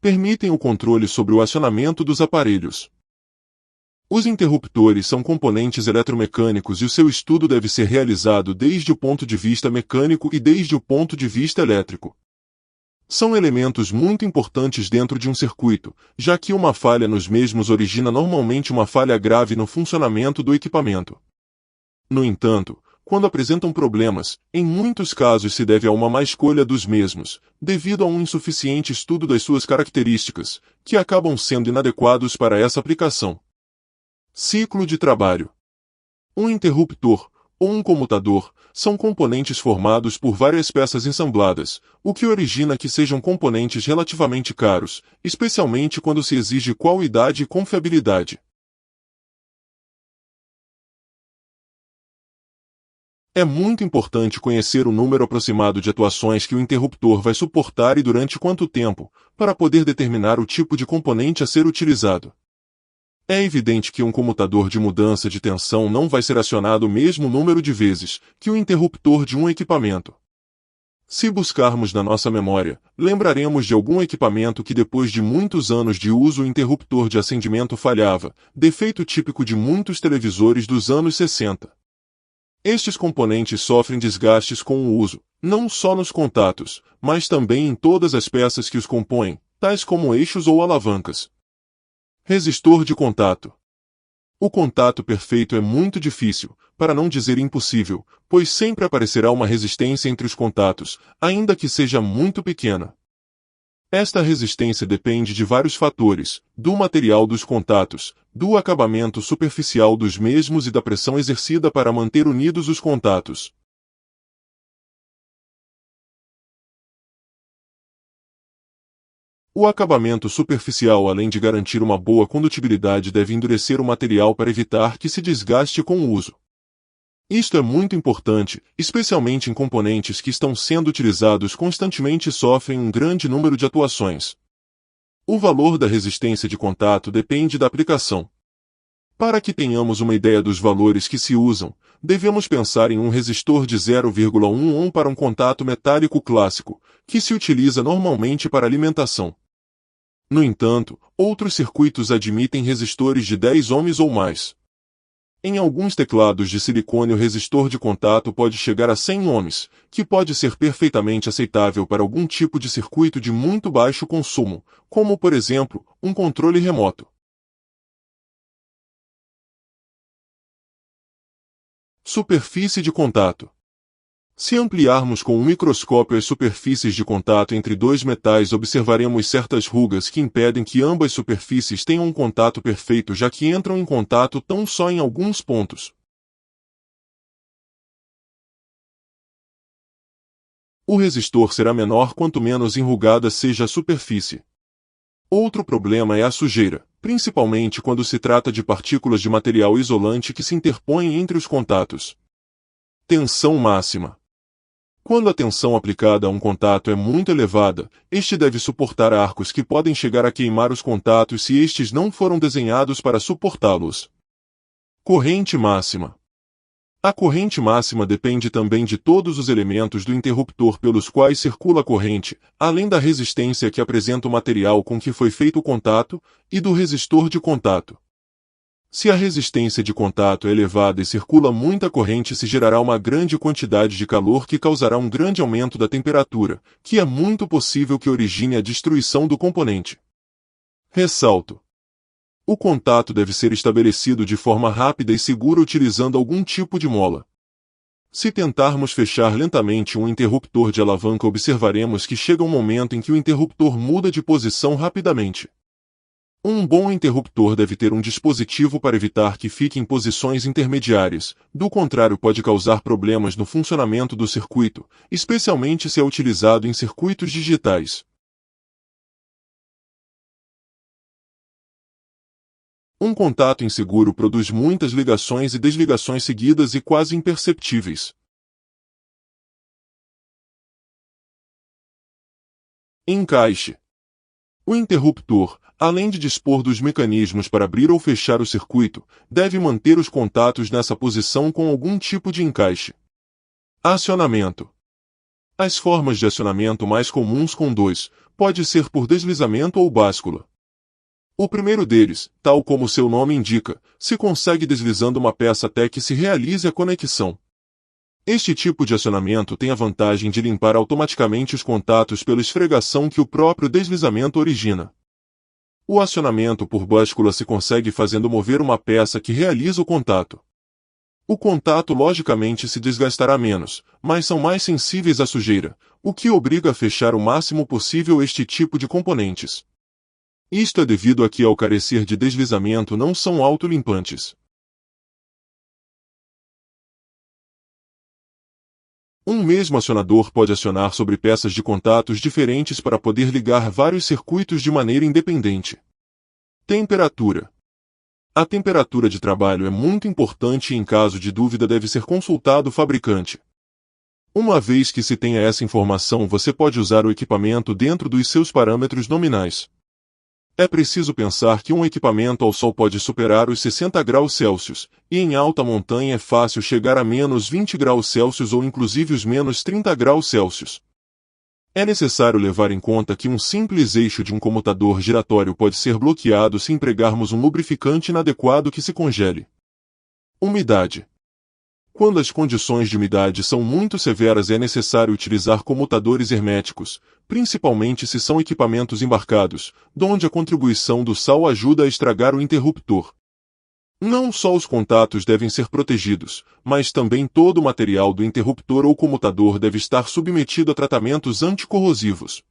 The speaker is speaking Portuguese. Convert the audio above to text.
permitem o controle sobre o acionamento dos aparelhos. Os interruptores são componentes eletromecânicos e o seu estudo deve ser realizado desde o ponto de vista mecânico e desde o ponto de vista elétrico. São elementos muito importantes dentro de um circuito, já que uma falha nos mesmos origina normalmente uma falha grave no funcionamento do equipamento. No entanto, quando apresentam problemas, em muitos casos se deve a uma má escolha dos mesmos, devido a um insuficiente estudo das suas características, que acabam sendo inadequados para essa aplicação. Ciclo de trabalho. Um interruptor, ou um comutador, são componentes formados por várias peças ensambladas, o que origina que sejam componentes relativamente caros, especialmente quando se exige qualidade e confiabilidade. É muito importante conhecer o número aproximado de atuações que o interruptor vai suportar e durante quanto tempo, para poder determinar o tipo de componente a ser utilizado. É evidente que um comutador de mudança de tensão não vai ser acionado o mesmo número de vezes que o interruptor de um equipamento. Se buscarmos na nossa memória, lembraremos de algum equipamento que depois de muitos anos de uso o interruptor de acendimento falhava, defeito típico de muitos televisores dos anos 60. Estes componentes sofrem desgastes com o uso, não só nos contatos, mas também em todas as peças que os compõem, tais como eixos ou alavancas. Resistor de contato. O contato perfeito é muito difícil, para não dizer impossível, pois sempre aparecerá uma resistência entre os contatos, ainda que seja muito pequena. Esta resistência depende de vários fatores, do material dos contatos, do acabamento superficial dos mesmos e da pressão exercida para manter unidos os contatos. O acabamento superficial, além de garantir uma boa condutibilidade, deve endurecer o material para evitar que se desgaste com o uso. Isto é muito importante, especialmente em componentes que estão sendo utilizados constantemente e sofrem um grande número de atuações. O valor da resistência de contato depende da aplicação. Para que tenhamos uma ideia dos valores que se usam, devemos pensar em um resistor de 0,1 ohm para um contato metálico clássico, que se utiliza normalmente para alimentação. No entanto, outros circuitos admitem resistores de 10 ohms ou mais. Em alguns teclados de silicone o resistor de contato pode chegar a 100 ohms, que pode ser perfeitamente aceitável para algum tipo de circuito de muito baixo consumo, como por exemplo, um controle remoto. Superfície de contato. Se ampliarmos com um microscópio as superfícies de contato entre dois metais, observaremos certas rugas que impedem que ambas superfícies tenham um contato perfeito, já que entram em contato tão só em alguns pontos. O resistor será menor quanto menos enrugada seja a superfície. Outro problema é a sujeira, principalmente quando se trata de partículas de material isolante que se interpõem entre os contatos. Tensão máxima. Quando a tensão aplicada a um contato é muito elevada, este deve suportar arcos que podem chegar a queimar os contatos se estes não foram desenhados para suportá-los. Corrente máxima. A corrente máxima depende também de todos os elementos do interruptor pelos quais circula a corrente, além da resistência que apresenta o material com que foi feito o contato, e do resistor de contato. Se a resistência de contato é elevada e circula muita corrente, se gerará uma grande quantidade de calor que causará um grande aumento da temperatura, que é muito possível que origine a destruição do componente. Ressalto: o contato deve ser estabelecido de forma rápida e segura utilizando algum tipo de mola. Se tentarmos fechar lentamente um interruptor de alavanca, observaremos que chega um momento em que o interruptor muda de posição rapidamente. Um bom interruptor deve ter um dispositivo para evitar que fique em posições intermediárias, do contrário pode causar problemas no funcionamento do circuito, especialmente se é utilizado em circuitos digitais. Um contato inseguro produz muitas ligações e desligações seguidas e quase imperceptíveis. Encaixe. O interruptor, além de dispor dos mecanismos para abrir ou fechar o circuito, deve manter os contatos nessa posição com algum tipo de encaixe. Acionamento. As formas de acionamento mais comuns com 2, pode ser por deslizamento ou báscula. O primeiro deles, tal como seu nome indica, se consegue deslizando uma peça até que se realize a conexão. Este tipo de acionamento tem a vantagem de limpar automaticamente os contatos pela esfregação que o próprio deslizamento origina. O acionamento por báscula se consegue fazendo mover uma peça que realiza o contato. O contato logicamente se desgastará menos, mas são mais sensíveis à sujeira, o que obriga a fechar o máximo possível este tipo de componentes. Isto é devido a que, ao carecer de deslizamento, não são autolimpantes. Um mesmo acionador pode acionar sobre peças de contatos diferentes para poder ligar vários circuitos de maneira independente. Temperatura. A temperatura de trabalho é muito importante e, em caso de dúvida, deve ser consultado o fabricante. Uma vez que se tenha essa informação, você pode usar o equipamento dentro dos seus parâmetros nominais. É preciso pensar que um equipamento ao sol pode superar os 60 graus Celsius, e em alta montanha é fácil chegar a menos 20 graus Celsius ou inclusive os menos 30 graus Celsius. É necessário levar em conta que um simples eixo de um comutador giratório pode ser bloqueado se empregarmos um lubrificante inadequado que se congele. Umidade. Quando as condições de umidade são muito severas, é necessário utilizar comutadores herméticos, principalmente se são equipamentos embarcados, donde a contribuição do sal ajuda a estragar o interruptor. Não só os contatos devem ser protegidos, mas também todo o material do interruptor ou comutador deve estar submetido a tratamentos anticorrosivos.